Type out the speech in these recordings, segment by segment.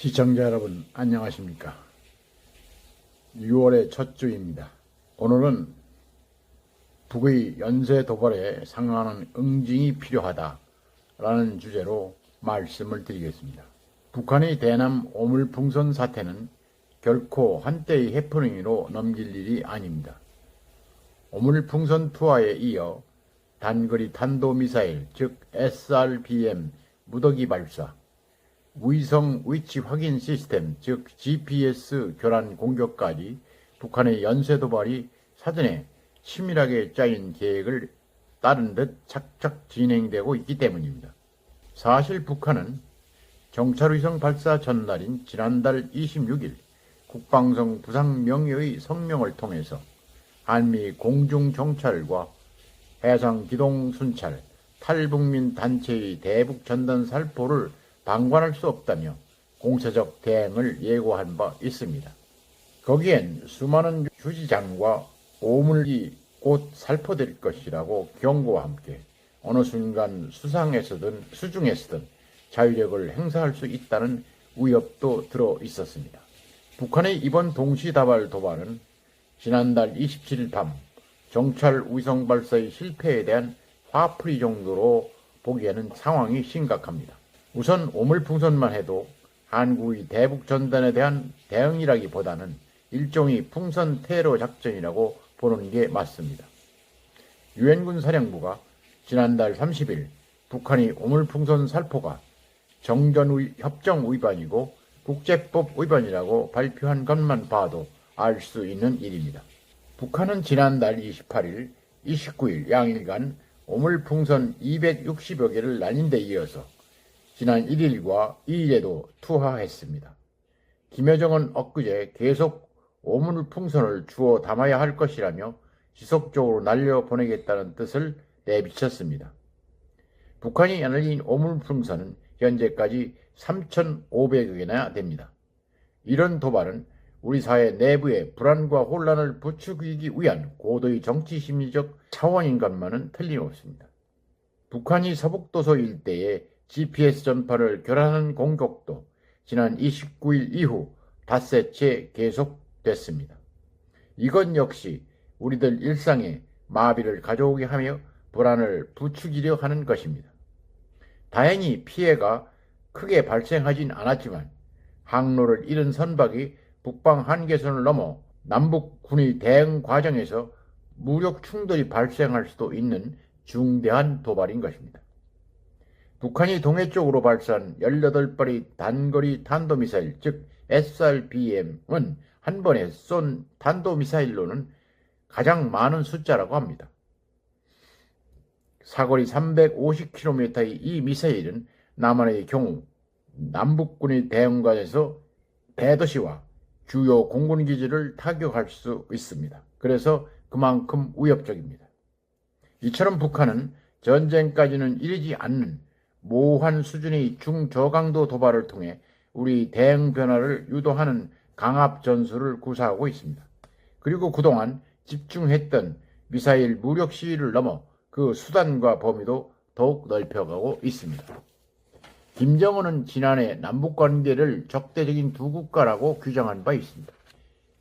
시청자 여러분 안녕하십니까. 6월의 첫 주입니다. 오늘은 북의 연쇄 도발에 상응하는 응징이 필요하다라는 주제로 말씀을 드리겠습니다. 북한의 대남 오물풍선 사태는 결코 한때의 해프닝으로 넘길 일이 아닙니다. 오물풍선 투하에 이어 단거리 탄도미사일 즉 SRBM 무더기 발사, 위성 위치 확인 시스템 즉 GPS 교란 공격까지 북한의 연쇄 도발이 사전에 치밀하게 짜인 계획을 따른 듯 착착 진행되고 있기 때문입니다. 사실 북한은 정찰위성 발사 전날인 지난달 26일 국방성 부상 명예의 성명을 통해서 한미 공중정찰과 해상기동순찰, 탈북민 단체의 대북 전단 살포를 방관할 수 없다며 공세적 대응을 예고한 바 있습니다. 거기엔 수많은 휴지장과 오물이 곧 살포될 것이라고 경고와 함께 어느 순간 수상에서든 수중에서든 자유력을 행사할 수 있다는 위협도 들어 있었습니다. 북한의 이번 동시다발 도발은 지난달 27일 밤 정찰 위성 발사의 실패에 대한 화풀이 정도로 보기에는 상황이 심각합니다. 우선 오물풍선만 해도 한국의 대북 전단에 대한 대응이라기보다는 일종의 풍선 테러 작전이라고 보는 게 맞습니다. 유엔군 사령부가 지난달 30일 북한이 오물풍선 살포가 정전협정 위반이고 국제법 위반이라고 발표한 것만 봐도 알 수 있는 일입니다. 북한은 지난달 28일, 29일 양일간 오물풍선 260여 개를 날린 데 이어서 지난 1일과 2일에도 투하했습니다. 김여정은 엊그제 계속 오물풍선을 주워 담아야 할 것이라며 지속적으로 날려보내겠다는 뜻을 내비쳤습니다. 북한이 날린 오물풍선은 현재까지 3,500여 개나 됩니다. 이런 도발은 우리 사회 내부의 불안과 혼란을 부추기기 위한 고도의 정치심리적 차원인 것만은 틀림없습니다. 북한이 서북도서 일대에 GPS 전파를 결하는 공격도 지난 29일 이후 닷새째 계속됐습니다. 이것 역시 우리들 일상에 마비를 가져오게 하며 불안을 부추기려 하는 것입니다. 다행히 피해가 크게 발생하진 않았지만 항로를 잃은 선박이 북방 한계선을 넘어 남북군의 대응 과정에서 무력 충돌이 발생할 수도 있는 중대한 도발인 것입니다. 북한이 동해 쪽으로 발사한 18발의 단거리 탄도미사일 즉 SRBM은 한 번에 쏜 탄도미사일로는 가장 많은 숫자라고 합니다. 사거리 350km의 이 미사일은 남한의 경우 남북군의 대응관에서 대도시와 주요 공군기지를 타격할 수 있습니다. 그래서 그만큼 위협적입니다. 이처럼 북한은 전쟁까지는 이르지 않는 모호한 수준의 중저강도 도발을 통해 우리 대응 변화를 유도하는 강압 전술을 구사하고 있습니다. 그리고 그동안 집중했던 미사일 무력 시위를 넘어 그 수단과 범위도 더욱 넓혀가고 있습니다. 김정은은 지난해 남북관계를 적대적인 두 국가라고 규정한 바 있습니다.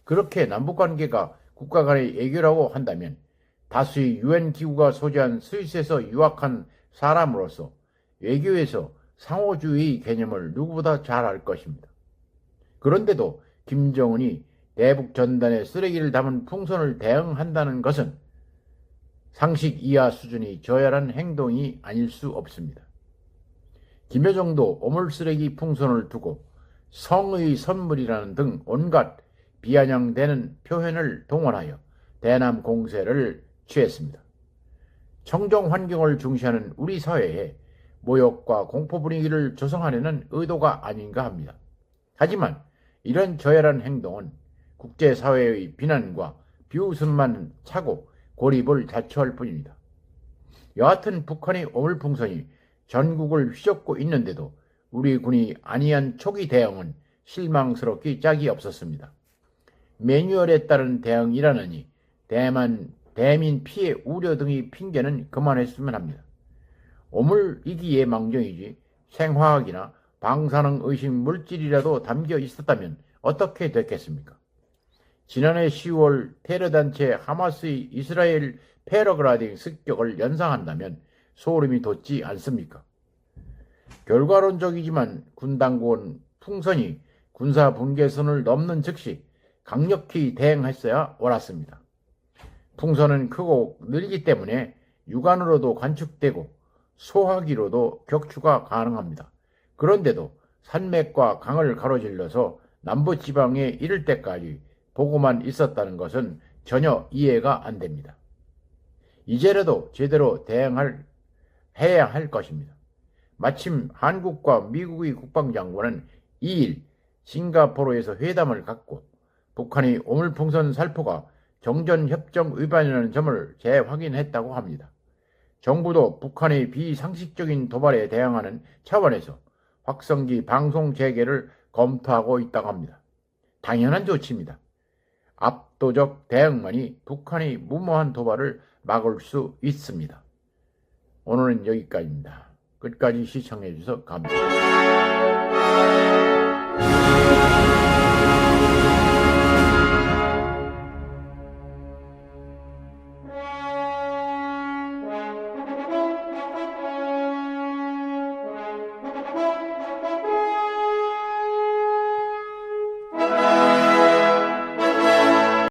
그렇게 남북관계가 국가 간의 애교라고 한다면 다수의 유엔기구가 소재한 스위스에서 유학한 사람으로서 외교에서 상호주의 개념을 누구보다 잘 알 것입니다. 그런데도 김정은이 대북 전단에 쓰레기를 담은 풍선을 대응한다는 것은 상식 이하 수준이 저열한 행동이 아닐 수 없습니다. 김여정도 오물쓰레기 풍선을 두고 성의 선물이라는 등 온갖 비아냥대는 표현을 동원하여 대남 공세를 취했습니다. 청정 환경을 중시하는 우리 사회에 모욕과 공포 분위기를 조성하려는 의도가 아닌가 합니다. 하지만 이런 저열한 행동은 국제사회의 비난과 비웃음만 차고 고립을 자초할 뿐입니다. 여하튼 북한의 오물풍선이 전국을 휘젓고 있는데도 우리 군이 안이한 초기 대응은 실망스럽기 짝이 없었습니다. 매뉴얼에 따른 대응이라느니 대민 피해 우려 등의 핑계는 그만했으면 합니다. 오물이기에 망정이지 생화학이나 방사능 의식 물질이라도 담겨 있었다면 어떻게 됐겠습니까? 지난해 10월 테러단체 하마스의 이스라엘 패러글라이딩 습격을 연상한다면 소름이 돋지 않습니까? 결과론적이지만 군 당국은 풍선이 군사 분계선을 넘는 즉시 강력히 대응했어야 옳았습니다. 풍선은 크고 늘기 때문에 육안으로도 관측되고 소화기로도 격추가 가능합니다. 그런데도 산맥과 강을 가로질러서 남부지방에 이를 때까지 보고만 있었다는 것은 전혀 이해가 안 됩니다. 이제라도 제대로 해야 할 것입니다. 마침 한국과 미국의 국방장관은 2일 싱가포르에서 회담을 갖고 북한이 오물풍선 살포가 정전협정 위반이라는 점을 재확인했다고 합니다. 정부도 북한의 비상식적인 도발에 대응하는 차원에서 확성기 방송 재개를 검토하고 있다고 합니다. 당연한 조치입니다. 압도적 대응만이 북한의 무모한 도발을 막을 수 있습니다. 오늘은 여기까지입니다. 끝까지 시청해 주셔서 감사합니다.